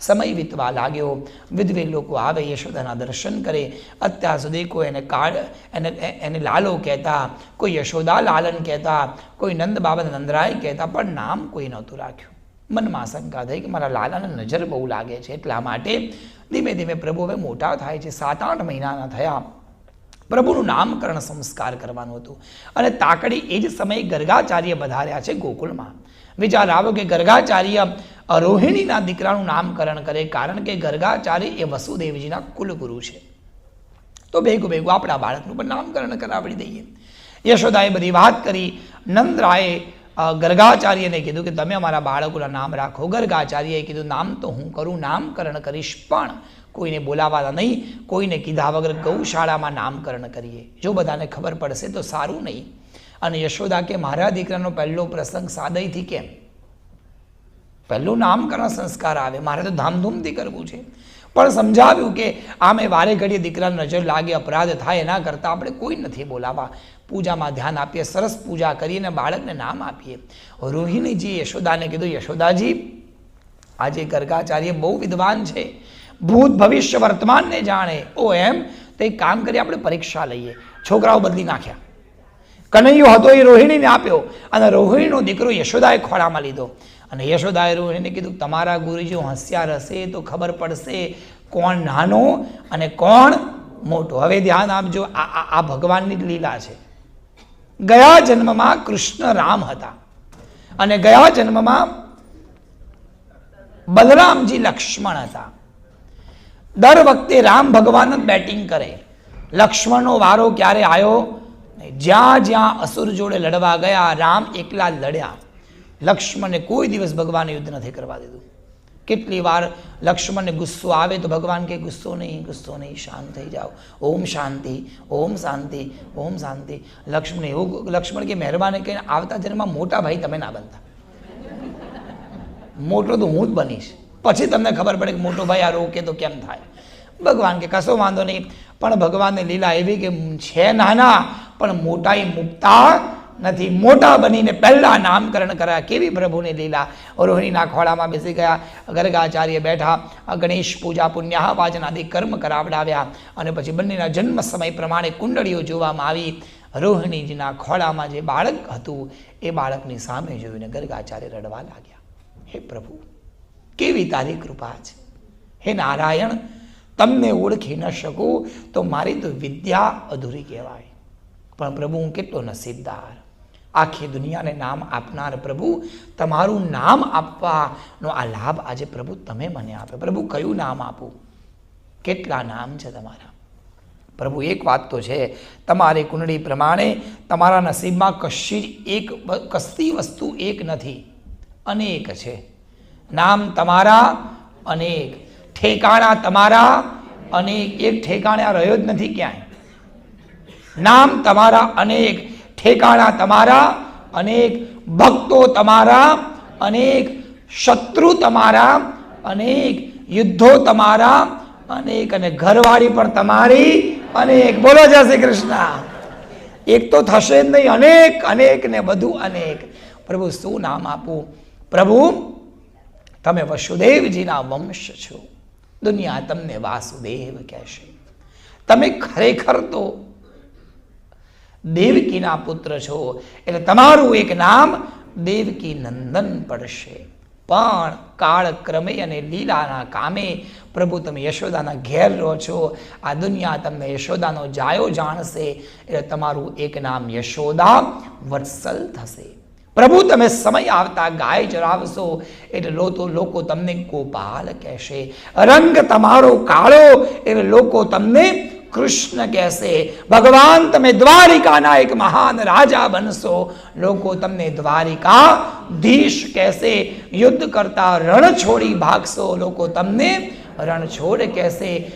સમય વીતવા લાગ્યો. વિધવે લોકો આવે, યશોદાના દર્શન કરે. અત્યાર સુધી કોઈ એને લાલો કહેતા, કોઈ યશોદા લાલન કહેતા, કોઈ નંદ બાબા નંદરાય કહેતા, પણ નામ કોઈ નહોતું રાખ્યું. મનમાં શંકા થઈ કે મારા લાલાને નજર બહુ લાગે છે. એટલા માટે ધીમે ધીમે પ્રભુ હવે મોટા થાય છે. 7-8 મહિનાના થયા. પ્રભુનું નામકરણ સંસ્કાર કરવાનું હતું. અને તાકડી એ જ સમયે ગર્ગાચાર્ય પધાર્યા છે ગોકુળમાં. વિચાર આવ્યો કે ગર્ગાચાર્ય રોહિણીના દીકરાનું નામકરણ કરે, કારણ કે ગર્ગાચાર્ય એ વસુદેવજીના કુલગુરુ છે. તો ભેગું આપણા બાળકનું પણ નામકરણ કરાવી દઈએ. યશોદાએ બધી વાત કરી. નંદરાયે ગર્ગાચાર્યને કીધું કે તમે અમારા બાળકોના નામ રાખો. ગર્ગાચાર્યએ કીધું નામ તો હું કરું, નામકરણ કરીશ, પણ કોઈને બોલાવાના નહીં, કોઈને કીધા વગર ગૌશાળામાં નામકરણ કરીએ. જો બધાને ખબર પડશે તો સારું નહીં. અને યશોદા કે મારા દીકરાનો પહેલો પ્રસંગ સાદયથી કેમ? પહેલું નામકરણ સંસ્કાર આવે, મારે તો ધામધૂમથી કરવું છે. પણ સમજાવ્યું કે આમે વારે ઘડીએ દીકરાને નજર લાગે, અપરાધ થાય, એના કરતાં આપણે કોઈ નથી બોલાવા. પૂજામાં ધ્યાન આપીએ, સરસ પૂજા કરીને બાળકને નામ આપીએ. રોહિણીજી યશોદાને કીધું, યશોદાજી આજે ગર્ગાચાર્ય બહુ વિદ્વાન છે, ભૂત ભવિષ્ય વર્તમાનને જાણે. ઓ એમ? તો એક કામ કરી આપણે પરીક્ષા લઈએ. છોકરાઓ બદલી નાખ્યા. કનૈયો હતો એ રોહિણીને આપ્યો, અને રોહિણીનો દીકરો યશોદાએ ખોળામાં લીધો. અને યશોદાએ રોહિણીને કીધું તમારા ગુરુજી હોશિયાર હશે તો ખબર પડશે કોણ નાનો અને કોણ મોટો. હવે ધ્યાન આપજો, આ ભગવાનની જ લીલા છે. ગયા જન્મમાં કૃષ્ણ રામ હતા, અને ગયા જન્મમાં બલરામજી લક્ષ્મણ હતા. દર વખતે રામ ભગવાન જ બેટિંગ કરે, લક્ષ્મણનો વારો ક્યારે આવ્યો? જ્યાં જ્યાં અસુર જોડે લડવા ગયા, રામ એકલા લડ્યા. લક્ષ્મણને કોઈ દિવસ ભગવાને યુદ્ધ નથી કરવા દીધું. કેટલી વાર લક્ષ્મણને ગુસ્સો આવે તો ભગવાન કે ગુસ્સો નહીં, શાંત થઈ જાઓ, ઓમ શાંતિ, ઓમ શાંતિ, ઓમ શાંતિ. લક્ષ્મણ કે મહેરબાની કહીને આવતા જન્મમાં મોટા ભાઈ તમે ના બનતા, મોટો તો હું જ બનીશ, પછી તમને ખબર પડે કે મોટો ભાઈ આ રોકે તો કેમ થાય. ભગવાન કે કશો વાંધો નહીં. પણ ભગવાનની લીલા એવી કે છે નાના પણ મોટાઈ મૂકતા નથી. મોટા બનીને પહેલા નામકરણ કર્યા. કેવી પ્રભુની લીલા! રોહિણીના ખોળામાં બેસી ગયા. ગર્ગાચાર્ય બેઠા. ગણેશ પૂજા, પુણ્યાહ વાચન આદિ કર્મ કરાવડાવ્યા. અને પછી બંનેના જન્મ સમય પ્રમાણે કુંડળીઓ જોવામાં આવી. રોહિણીજીના ખોળામાં જે બાળક હતું એ બાળકની સામે જોઈને ગર્ગાચાર્ય રડવા લાગ્યા. હે પ્રભુ, કેવી તારી કૃપા છે! હે નારાયણ, તમને ઓળખી ન શકું તો મારી તો વિદ્યા અધૂરી કહેવાય. પણ પ્રભુ, હું કેટલો નસીબદાર! આખી દુનિયાને નામ આપનાર પ્રભુ, તમારું નામ આપવાનો આ લાભ આજે પ્રભુ તમે મને આપ્યો. પ્રભુ, કયું નામ આપું? કેટલા નામ છે તમારા. પ્રભુ, એક વાત તો છે, તમારી કુંડળી પ્રમાણે તમારા નસીબમાં કશી વસ્તુ એક નથી, અનેક છે. નામ તમારા અનેક, ઠેકાણા તમારા અનેક. એક ઠેકાણા રહ્યો જ નથી ક્યાંય. નામ તમારા અનેક, ઠેકાણા તમારા અનેક, ભક્તો તમારા અનેક, શત્રુ તમારા અનેક, યુદ્ધો તમારા અનેક, અને ઘરવાળી પણ તમારી અનેક. બોલો જય શ્રી કૃષ્ણ. એક તો થશે જ નહીં, અનેક અનેક ને બધું અનેક. પ્રભુ, શું નામ આપું? પ્રભુ, તમે વસુદેવજીના વંશ છો, દુનિયા તમને વાસુદેવ કહેશે. તમે ખરેખર તો દેવકીના પુત્ર છો, એટલે તમારું એક નામ દેવકી નંદન પડશે. પણ કાળક્રમે અને લીલાના કામે પ્રભુ તમે યશોદાના ઘેર રહો છો. આ દુનિયા તમને યશોદાનો જાયો જાણશે, એટલે તમારું એક નામ યશોદા વત્સલ થશે. પ્રભુ, તમે સમય આવતા ગાય ચરાવશો એટલે લોકો તમને ગોપાલ કહેશે. રંગ તમારો કાળો એટલે લોકો તમને કૃષ્ણ કહેશે. ભગવાન, તમે દ્વારિકાના એક મહાન રાજા બનશો, લોકો તમને દ્વારિકાધીશ કહેશે. યુદ્ધ કરતા રણ છોડી ભાગશો, લોકો તમને રણછોડ કહેશે.